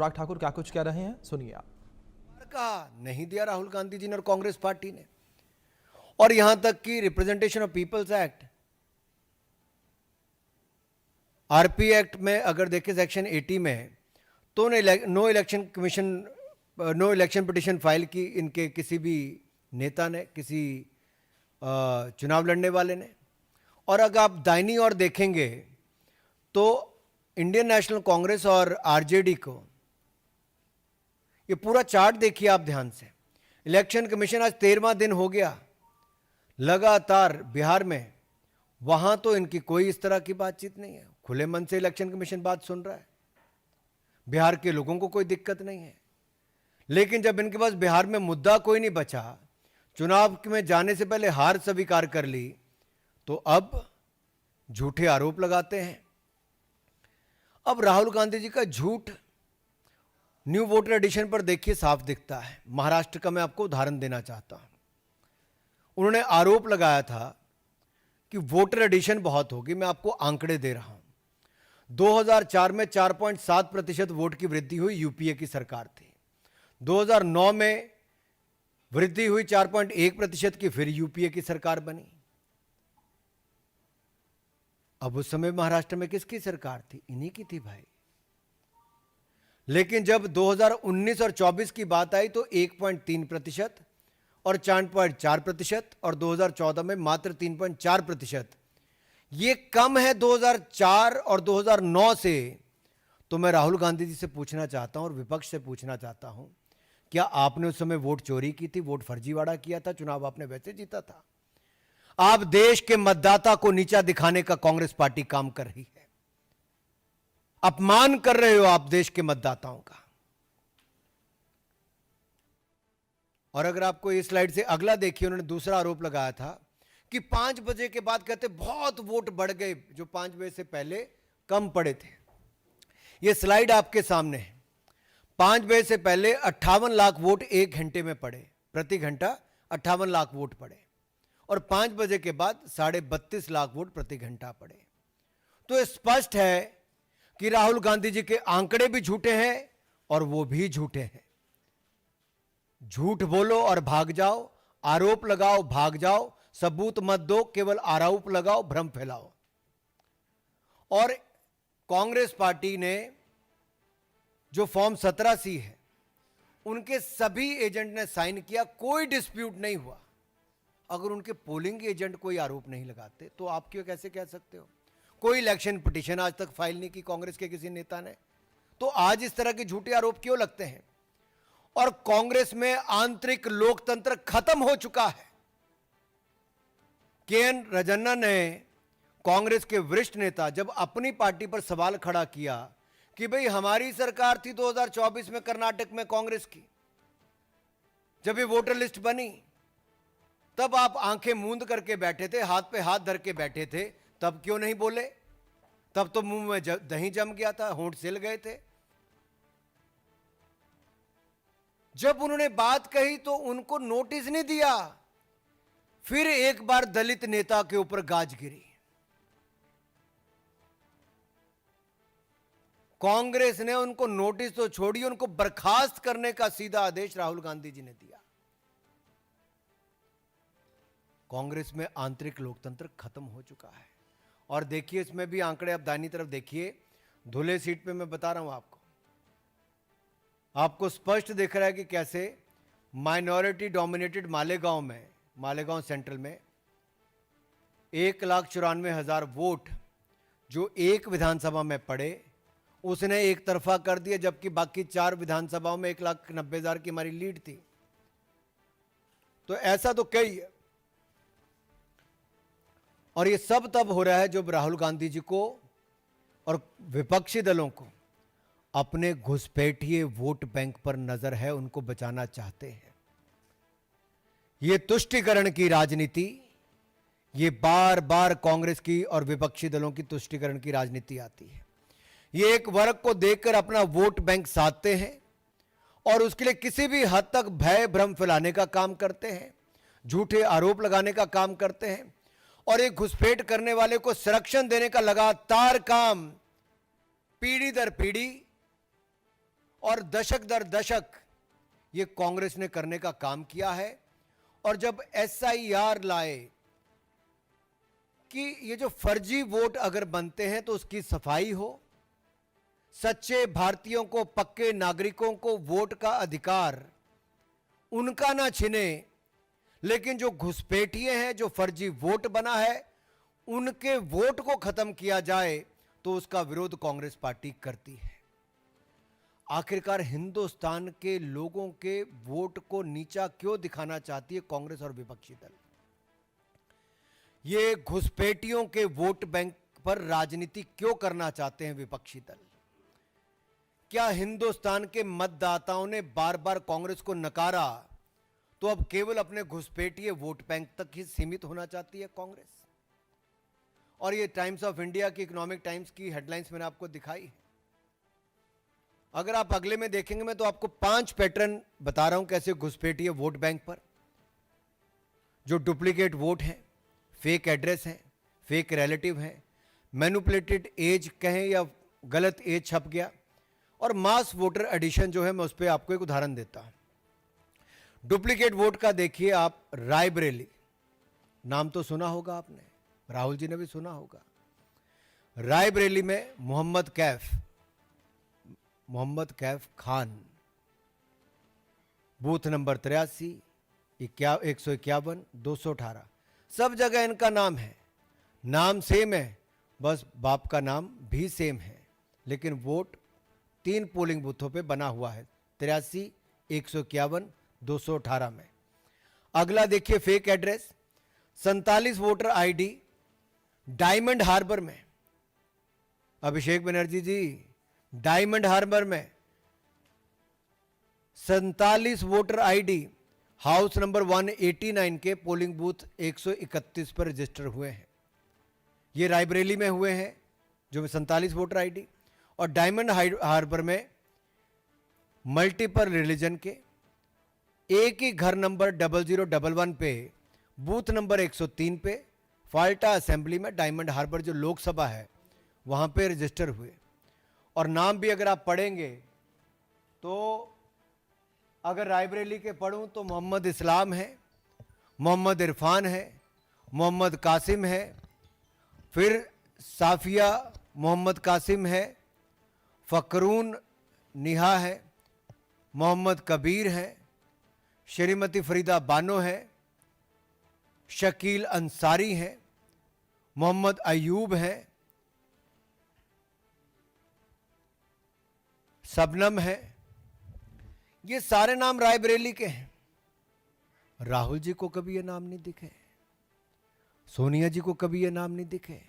अनुराग ठाकुर क्या कुछ कह रहे हैं, सुनिए आप। कहा नहीं दिया राहुल गांधी जी ने और कांग्रेस पार्टी ने। और यहां तक कि representation of peoples act, RP act में अगर देखें सेक्शन 80 में, तो no election commission, no election petition file की इनके किसी भी नेता ने, किसी चुनाव लड़ने वाले ने। और अगर आप दाहिनी ओर देखेंगे तो इंडियन नेशनल कांग्रेस और आरजेडी को, ये पूरा चार्ट देखिए आप ध्यान से। इलेक्शन कमीशन आज 13वां दिन हो गया लगातार बिहार में, वहां तो इनकी कोई इस तरह की बातचीत नहीं है, खुले मन से इलेक्शन कमीशन बात सुन रहा है, बिहार के लोगों को कोई दिक्कत नहीं है। लेकिन जब इनके पास बिहार में मुद्दा कोई नहीं बचा, चुनाव में जाने से पहले हार स्वीकार कर ली, तो अब झूठे आरोप लगाते हैं। अब राहुल गांधी जी का झूठ न्यू वोटर एडिशन पर देखिए साफ दिखता है। महाराष्ट्र का मैं आपको उदाहरण देना चाहता हूं। उन्होंने आरोप लगाया था कि वोटर एडिशन बहुत होगी। मैं आपको आंकड़े दे रहा हूं। 2004 में 4.7% वोट की वृद्धि हुई, यूपीए की सरकार थी। 2009 में वृद्धि हुई 4.1% की, फिर यूपीए की सरकार बनी। अब उस समय महाराष्ट्र में किसकी सरकार थी? इन्हीं की थी भाई। लेकिन जब 2019 और 24 की बात आई तो 1.3% और 4.4% और 2014 में मात्र 3.4%। ये कम है 2004 और 2009 से। तो मैं राहुल गांधी जी से पूछना चाहता हूं और विपक्ष से पूछना चाहता हूं, क्या आपने उस समय वोट चोरी की थी, वोट फर्जीवाड़ा किया था? चुनाव आपने वैसे जीता था। आप देश के मतदाता को नीचा दिखाने का कांग्रेस पार्टी काम कर रही है। अपमान कर रहे हो आप देश के मतदाताओं का। और अगर आपको इस स्लाइड से अगला देखिए, उन्होंने दूसरा आरोप लगाया था कि 5 बजे के बाद कहते बहुत वोट बढ़ गए, जो 5 बजे से पहले कम पड़े थे। यह स्लाइड आपके सामने है। 5 बजे से पहले 58 लाख वोट 1 घंटे में पड़े, प्रति घंटा 58 लाख वोट पड़े, और 5 बजे के बाद 32.5 लाख वोट प्रति घंटा पड़े। तो स्पष्ट है कि राहुल गांधी जी के आंकड़े भी झूठे हैं और वो भी झूठे हैं। झूठ बोलो और भाग जाओ, आरोप लगाओ भाग जाओ, सबूत मत दो, केवल आरोप लगाओ, भ्रम फैलाओ। और कांग्रेस पार्टी ने जो फॉर्म 17C है, उनके सभी एजेंट ने साइन किया, कोई डिस्प्यूट नहीं हुआ। अगर उनके पोलिंग एजेंट कोई आरोप नहीं लगाते तो आप क्यों कैसे कह सकते हो? कोई इलेक्शन पिटीशन आज तक फाइल नहीं की कांग्रेस के किसी नेता ने, तो आज इस तरह के झूठे आरोप क्यों लगते हैं? और कांग्रेस में आंतरिक लोकतंत्र खत्म हो चुका है। के.एन. राजन्ना ने, कांग्रेस के वरिष्ठ नेता, जब अपनी पार्टी पर सवाल खड़ा किया कि भाई हमारी सरकार थी 2024 में कर्नाटक में कांग्रेस की, जब ये वोटर लिस्ट बनी, तब आप आंखें मूंद करके बैठे थे, हाथ पे हाथ धर के बैठे थे, तब क्यों नहीं बोले? तब तो मुंह में दही जम गया था, होंठ सिल गए थे। जब उन्होंने बात कही तो उनको नोटिस नहीं दिया। फिर एक बार दलित नेता के ऊपर गाज गिरी। कांग्रेस ने उनको नोटिस तो छोड़िए, उनको बर्खास्त करने का सीधा आदेश राहुल गांधी जी ने दिया। कांग्रेस में आंतरिक लोकतंत्र खत्म हो चुका है। और देखिए इसमें भी आंकड़े, आप दाहिनी तरफ देखिए, धुले सीट पे मैं बता रहा हूं आपको स्पष्ट दिख रहा है कि कैसे माइनॉरिटी डोमिनेटेड मालेगांव में, मालेगांव सेंट्रल में 1,94,000 वोट जो एक विधानसभा में पड़े, उसने एक तरफा कर दिया, जबकि बाकी 4 विधानसभाओं में 1,90,000 की हमारी लीड थी। तो ऐसा तो कई है। और ये सब तब हो रहा है जब राहुल गांधी जी को और विपक्षी दलों को अपने घुसपैठिए वोट बैंक पर नजर है, उनको बचाना चाहते हैं। ये तुष्टीकरण की राजनीति, ये बार बार कांग्रेस की और विपक्षी दलों की तुष्टीकरण की राजनीति आती है। ये एक वर्ग को देखकर अपना वोट बैंक साधते हैं और उसके लिए किसी भी हद तक भय भ्रम फैलाने का काम करते हैं, झूठे आरोप लगाने का काम करते हैं, और एक घुसपैठ करने वाले को संरक्षण देने का लगातार काम पीढ़ी दर पीढ़ी और दशक दर दशक ये कांग्रेस ने करने का काम किया है। और जब SIR लाए कि ये जो फर्जी वोट अगर बनते हैं तो उसकी सफाई हो, सच्चे भारतीयों को, पक्के नागरिकों को वोट का अधिकार उनका ना छिने, लेकिन जो घुसपैठिए हैं, जो फर्जी वोट बना है, उनके वोट को खत्म किया जाए, तो उसका विरोध कांग्रेस पार्टी करती है। आखिरकार हिंदुस्तान के लोगों के वोट को नीचा क्यों दिखाना चाहती है कांग्रेस और विपक्षी दल? ये घुसपैठियों के वोट बैंक पर राजनीति क्यों करना चाहते हैं विपक्षी दल? क्या हिंदुस्तान के मतदाताओं ने बार बार कांग्रेस को नकारा, तो अब केवल अपने घुसपैठिए वोट बैंक तक ही सीमित होना चाहती है कांग्रेस? और ये टाइम्स ऑफ इंडिया की, इकोनॉमिक टाइम्स की हेडलाइंस मैंने आपको दिखाई है। अगर आप अगले में देखेंगे, मैं तो आपको 5 पैटर्न बता रहा हूं कैसे घुसपैठिए वोट बैंक पर, जो डुप्लीकेट वोट हैं, फेक एड्रेस हैं, फेक रिलेटिव हैं, मैनिपुलेटेड एज कहें या गलत एज छप गया, और मास वोटर एडिशन जो है, मैं उस पर आपको एक उदाहरण देता हूं। डुप्लीकेट वोट का देखिए आप, रायबरेली नाम तो सुना होगा आपने, राहुल जी ने भी सुना होगा। रायबरेली में मोहम्मद कैफ खान, बूथ नंबर 83, 151, 218, सब जगह इनका नाम है, नाम सेम है, बस बाप का नाम भी सेम है, लेकिन वोट 3 पोलिंग बूथों पे बना हुआ है, 83, 151, 218 में। अगला देखिए fake address, 47 voter ID Diamond Harbour में। अभिषेक बनर्जी जी, डायमंड हार्बर में 47 वोटर आईडी हाउस नंबर 189 के पोलिंग बूथ 131 पर रजिस्टर हुए हैं। ये रायबरेली में हुए हैं, जो 47 वोटर आईडी, और डायमंड हार्बर में मल्टीपल रिलीजन के एक ही घर नंबर 0011 पे, बूथ नंबर 103 पे, फाल्टा असेंबली में, डायमंड हार्बर जो लोकसभा है वहां पे रजिस्टर हुए। और नाम भी अगर आप पढ़ेंगे तो अगर रायबरेली के पढ़ूं तो मोहम्मद इस्लाम है, मोहम्मद इरफान है, मोहम्मद कासिम है, फिर साफिया मोहम्मद कासिम है, फकरून निहा है, मोहम्मद कबीर है, श्रीमती फरीदा बानो है, शकील अंसारी है, मोहम्मद अयूब है, सबनम है। ये सारे नाम रायबरेली के हैं। राहुल जी को कभी ये नाम नहीं दिखे, सोनिया जी को कभी ये नाम नहीं दिखे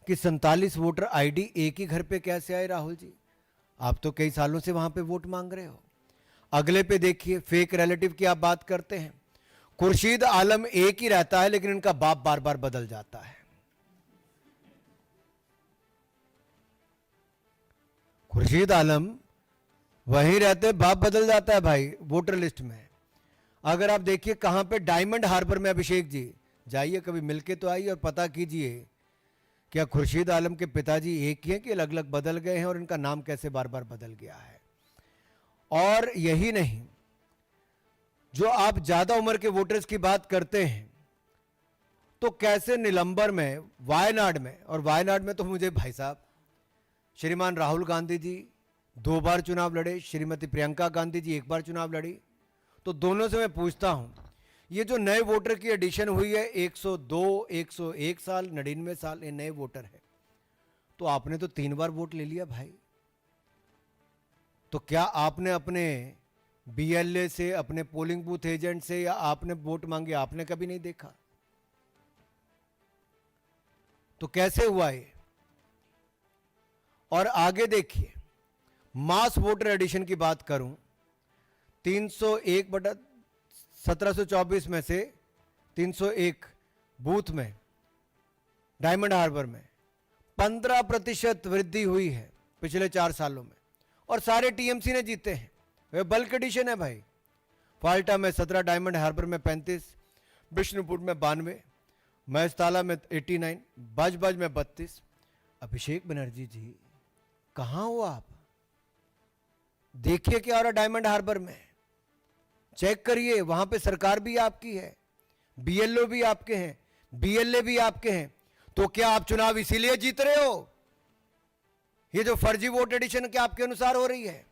कि 47 वोटर आईडी एक ही घर पे कैसे आए? राहुल जी, आप तो कई सालों से वहां पे वोट मांग रहे हो। अगले पे देखिए, फेक रिलेटिव की आप बात करते हैं। खुर्शीद आलम एक ही रहता है, लेकिन इनका बाप बार बार बदल जाता है। खुर्शीद आलम वहीं रहते, बाप बदल जाता है भाई वोटर लिस्ट में। अगर आप देखिए कहां पे, डायमंड हार्बर में। अभिषेक जी जाइए, कभी मिलके तो आइए और पता कीजिए क्या खुर्शीद आलम के पिताजी एक ही हैं कि अलग अलग बदल गए हैं, और इनका नाम कैसे बार बार बदल गया है। और यही नहीं, जो आप ज्यादा उम्र के वोटर्स की बात करते हैं, तो कैसे निलंबर में, वायनाड में, और वायनाड में तो मुझे भाई साहब, श्रीमान राहुल गांधी जी 2 बार चुनाव लड़े, श्रीमती प्रियंका गांधी जी 1 बार चुनाव लड़ी। तो दोनों से मैं पूछता हूं, ये जो नए वोटर की एडिशन हुई है, 102, 101 साल, 99 साल, ये नए वोटर है, तो आपने तो 3 बार वोट ले लिया भाई। तो क्या आपने अपने BLA से, अपने पोलिंग बूथ एजेंट से, या आपने वोट मांगे, आपने कभी नहीं देखा? तो कैसे हुआ ये? और आगे देखिए, मास वोटर एडिशन की बात करूं, 301/1724 में से 301 बूथ में डायमंड हार्बर में 15% वृद्धि हुई है पिछले 4 सालों में, और सारे TMC ने जीते हैं। वे बल्क एडिशन है भाई। फाल्टा में 17, डायमंड हार्बर में 35, बिष्णुपुर में 92, महेशताला में 89, बाजबाज में 32। अभिषेक बनर्जी जी कहां हो आप? देखिए क्या हो रहा डायमंड हार्बर में, चेक करिए, वहां पे सरकार भी आपकी है, बीएलओ भी आपके हैं, बीएलए भी आपके हैं। तो क्या आप चुनाव इसीलिए जीत रहे हो? ये जो फर्जी वोट एडिशन के आपके अनुसार हो रही है।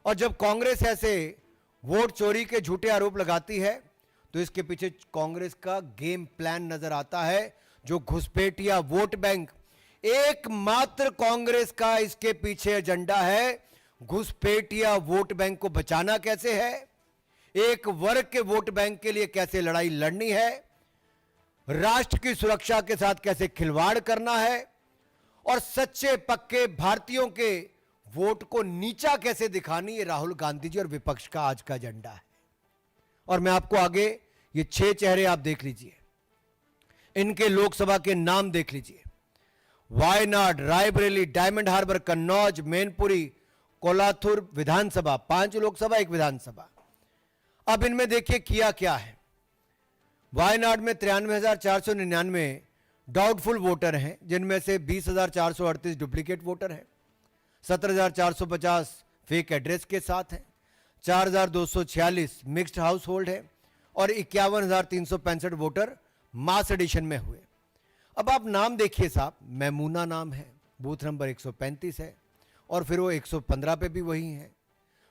और जब कांग्रेस ऐसे वोट चोरी के झूठे आरोप लगाती है तो इसके पीछे कांग्रेस का गेम प्लान नजर आता है, जो घुसपैठिया वोट बैंक, एकमात्र कांग्रेस का इसके पीछे एजेंडा है घुसपैठिया वोट बैंक को बचाना कैसे है, एक वर्ग के वोट बैंक के लिए कैसे लड़ाई लड़नी है, राष्ट्र की सुरक्षा के साथ कैसे खिलवाड़ करना है, और सच्चे पक्के भारतीयों के वोट को नीचा कैसे दिखानी, ये राहुल गांधी जी और विपक्ष का आज का एजेंडा है। और मैं आपको आगे ये 6 चेहरे आप देख लीजिए, इनके लोकसभा के नाम देख लीजिए। वायनाड, रायबरेली, डायमंड हार्बर, कन्नौज, मैनपुरी, कोलाथुर विधानसभा, 5 लोकसभा 1 विधानसभा। अब इनमें देखिए किया क्या है। वायनाड में 93,499 डाउटफुल वोटर हैं, जिनमें से 20,438 डुप्लीकेट वोटर हैं, 17,450 फेक एड्रेस के साथ हैं, 4,246 मिक्स्ड हाउस होल्ड है और 51,365 वोटर मास एडिशन में हुए। अब आप नाम देखिए साहब, मैमूना नाम है, बूथ नंबर 135 है, और फिर वो 115 पे भी वही है,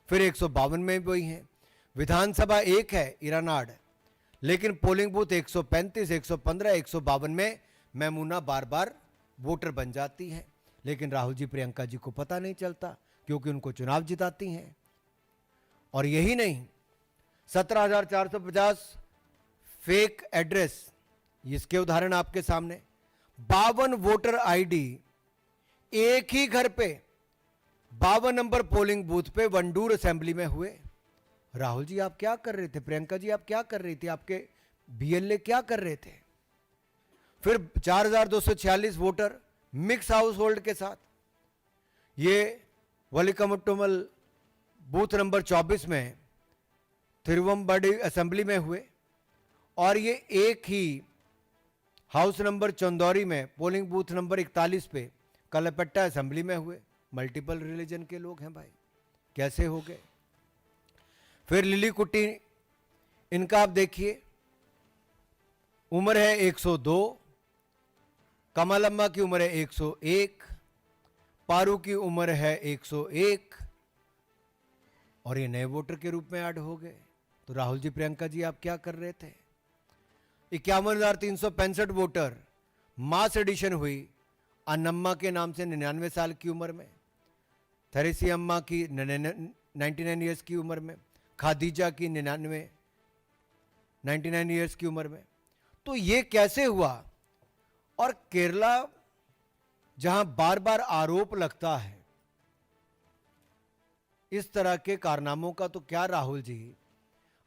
फिर 152 में भी वही है। विधानसभा 1 है इरानाड, लेकिन पोलिंग बूथ 135, 115, 152 में मैमूना बार बार वोटर बन जाती है, लेकिन राहुल जी प्रियंका जी को पता नहीं चलता क्योंकि उनको चुनाव जिताती हैं। और यही नहीं, 17,450 फेक एड्रेस, इसके उदाहरण आपके सामने। 52 वोटर आईडी एक ही घर पे 52 नंबर पोलिंग बूथ पे वंडूर असेंबली में हुए। राहुल जी आप क्या कर रहे थे, प्रियंका जी आप क्या कर रही थी, आपके बीएलए क्या कर रहे थे? फिर 4,246 वोटर मिक्स हाउस होल्ड के साथ, ये वलिकमुट्टुमल बूथ नंबर 24 में थिरुवंबडी असेंबली में हुए, और ये एक ही हाउस नंबर चंदौरी में पोलिंग बूथ नंबर 41 पे कलपेट्टा असेंबली में हुए। मल्टीपल रिलीजन के लोग हैं भाई, कैसे हो गए? फिर लिली कुट्टी, इनका आप देखिए, उम्र है 102, कमलम्मा की उम्र है 101, पारू की उम्र है 101, और ये नए वोटर के रूप में ऐड हो गए। तो राहुल जी प्रियंका जी आप क्या कर रहे थे? 51,365 वोटर मास एडिशन हुई अनम्मा के नाम से 99 साल की उम्र में, थेरेसी अम्मा की 99 ईयर्स की उम्र में, खादीजा की 99 ईयर्स की उम्र में। तो ये कैसे हुआ? और केरला जहां बार बार आरोप लगता है इस तरह के कारनामों का, तो क्या राहुल जी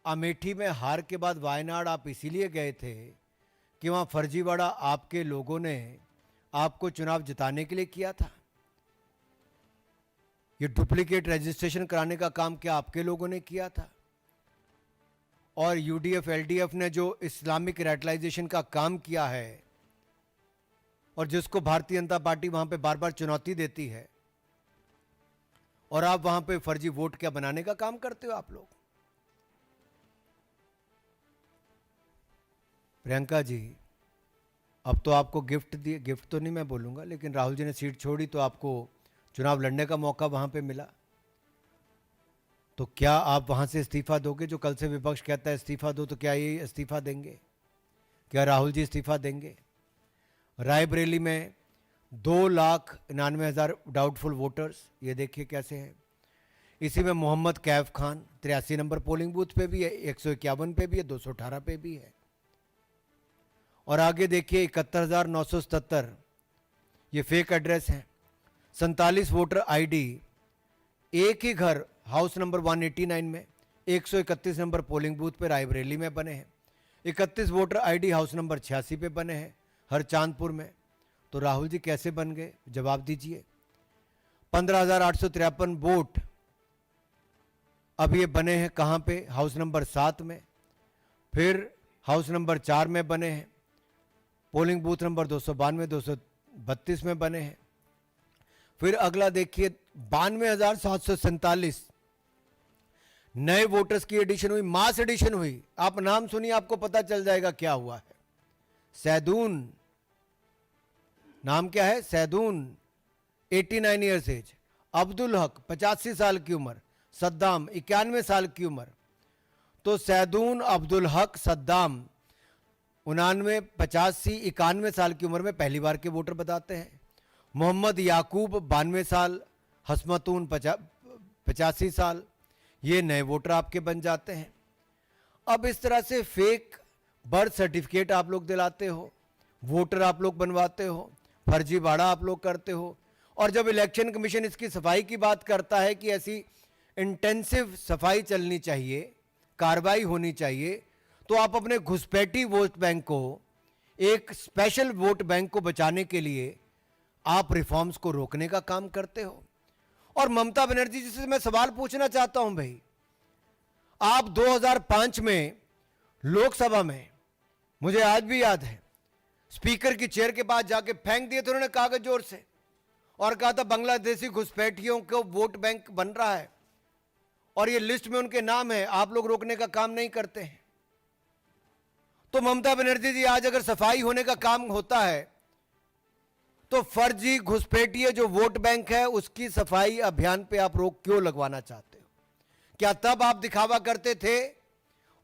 अमेठी में हार के बाद वायनाड आप इसीलिए गए थे कि वहां फर्जीवाड़ा आपके लोगों ने आपको चुनाव जिताने के लिए किया था? ये डुप्लीकेट रजिस्ट्रेशन कराने का काम क्या आपके लोगों ने किया था? और यूडीएफ एलडीएफ ने जो इस्लामिक रेडिकलाइजेशन का काम किया है और जिसको भारतीय जनता पार्टी वहां पे बार बार चुनौती देती है, और आप वहां पे फर्जी वोट क्या बनाने का काम करते हो आप लोग? प्रियंका जी अब तो आपको गिफ्ट दिए, गिफ्ट तो नहीं मैं बोलूंगा, लेकिन राहुल जी ने सीट छोड़ी तो आपको चुनाव लड़ने का मौका वहां पे मिला। तो क्या आप वहां से इस्तीफा दोगे? जो कल से विपक्ष कहता है इस्तीफा दो, तो क्या ये इस्तीफा देंगे? क्या राहुल जी इस्तीफा देंगे? रायबरेली में 2,99,000 डाउटफुल वोटर्स, ये देखिए कैसे हैं। इसी में Mohammad Kaif Khan 83 number polling booth पे भी है, 151 पे भी है, 218 पे भी है। और आगे देखिए 71,977 ये फेक एड्रेस हैं। 47 वोटर आईडी एक ही घर हाउस नंबर 189 में 131 नंबर पोलिंग बूथ पे रायबरेली में बने हैं। 31 वोटर आईडी हाउस नंबर 86 पे बने हैं हर चांदपुर में। तो राहुल जी कैसे बन गए, जवाब दीजिए। 15,853 वोट अब ये बने हैं कहाँ पे? हाउस नंबर 7 में, फिर हाउस नंबर 4 में बने हैं, पोलिंग बूथ नंबर 292, 232 में बने हैं। फिर अगला देखिए 92,747 नए वोटर्स की एडिशन हुई, मास एडिशन हुई। आप नाम सुनिए, आपको पता चल जाएगा क्या हुआ है। सैदून, नाम क्या है? सैदून 89 ईयर्स एज, अब्दुल हक 85 साल की उम्र, सद्दाम 91 साल की उम्र। तो सैदून, अब्दुल हक, सद्दाम 99, 85, 91 साल की उम्र में पहली बार के वोटर बताते हैं। मोहम्मद याकूब 92 साल, हसमतून 85 साल, ये नए वोटर आपके बन जाते हैं। अब इस तरह से फेक बर्थ सर्टिफिकेट आप लोग दिलाते हो, वोटर आप लोग बनवाते हो, फर्जीवाड़ा आप लोग करते हो। और जब इलेक्शन कमीशन इसकी सफाई की बात करता है कि ऐसी इंटेंसिव सफाई चलनी चाहिए, कार्रवाई होनी चाहिए, तो आप अपने घुसपैठी वोट बैंक को, एक स्पेशल वोट बैंक को बचाने के लिए आप रिफॉर्म्स को रोकने का काम करते हो। और ममता बनर्जी जी से मैं सवाल पूछना चाहता हूं भाई, आप 2005 में लोकसभा में, मुझे आज भी याद है, स्पीकर की चेयर के पास जाके फेंक दिए थे उन्होंने कागज जोर से, और कहा था बांग्लादेशी घुसपैठियों को वोट बैंक बन रहा है और ये लिस्ट में उनके नाम है, आप लोग रोकने का काम नहीं करते हैं। तो ममता बनर्जी जी, आज अगर सफाई होने का काम होता है तो फर्जी घुसपैठिए जो वोट बैंक है उसकी सफाई अभियान पे आप रोक क्यों लगवाना चाहते हो? क्या तब आप दिखावा करते थे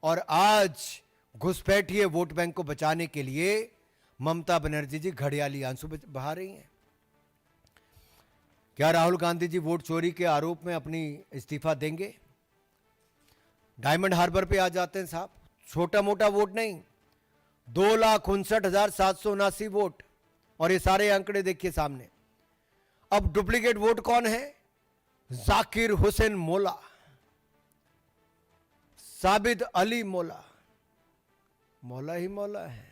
और आज घुसपैठिए वोट बैंक को बचाने के लिए ममता बनर्जी जी घड़ियाली आंसू बहा रही हैं? क्या राहुल गांधी जी वोट चोरी के आरोप में अपनी इस्तीफा देंगे? डायमंड हार्बर पे आ जाते हैं साहब, छोटा मोटा वोट नहीं, 2,59,779 वोट, और ये सारे आंकड़े देखिए सामने। अब डुप्लीकेट वोट कौन है? जाकिर हुसैन मोला, साबिद अली मोला, मौला ही मौला है।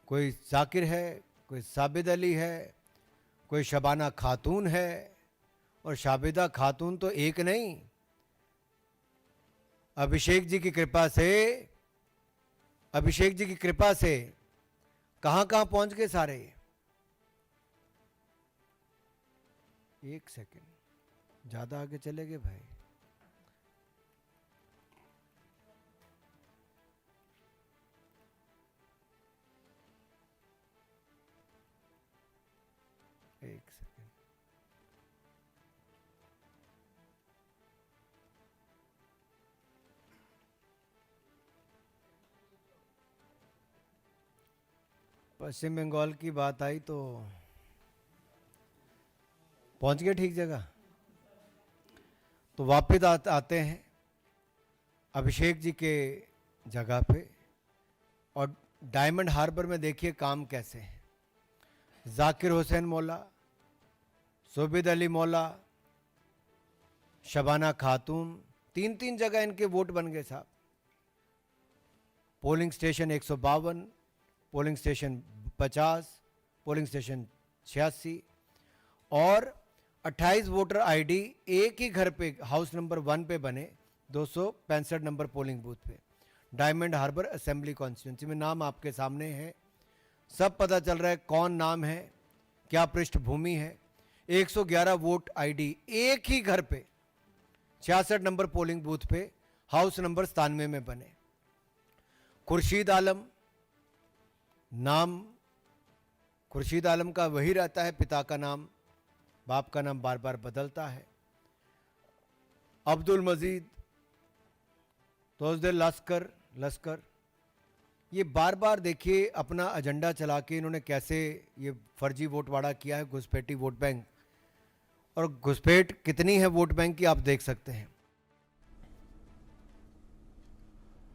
कोई जाकिर है, कोई साबिद अली है, कोई शबाना खातून है, और शाबिदा खातून तो एक नहीं, अभिषेक जी की कृपा से कहां कहां पहुंच गए सारे। एक सेकंड, ज्यादा आगे चले गए भाई। एक सेकंड, पश्चिम बंगाल की बात आई तो पहुंच गए ठीक जगह। तो वापस आते हैं अभिषेक जी के जगह पे, और डायमंड हार्बर में देखिए काम कैसे है। जाकिर हुसैन मौला, सुबिद अली मौला, शबाना खातून, 3 जगह इनके वोट बन गए साहब। Polling station 152, polling station 50, polling station 86, और 28 वोटर आईडी एक ही घर पे, हाउस नंबर 1 पे बने, 265 नंबर पोलिंग बूथ पे, डायमंड हार्बर असेंबली कॉन्स्टिट्यूंसी में। नाम आपके सामने है, सब पता चल रहा है कौन नाम है, क्या पृष्ठभूमि है। 111 वोट आईडी एक ही घर पे, 66 नंबर पोलिंग बूथ पे, हाउस नंबर 97 में बने। खुर्शीद आलम, नाम खुर्शीद आलम का वही रहता है, पिता का नाम, बाप का नाम बार बार बदलता है। अब्दुल मजीद, तोजदे लश्कर, ये बार बार देखिए अपना एजेंडा चला के इन्होंने कैसे ये फर्जी वोटवाड़ा किया है, घुसपैठी वोट बैंक। और घुसपैठ कितनी है वोट बैंक की आप देख सकते हैं।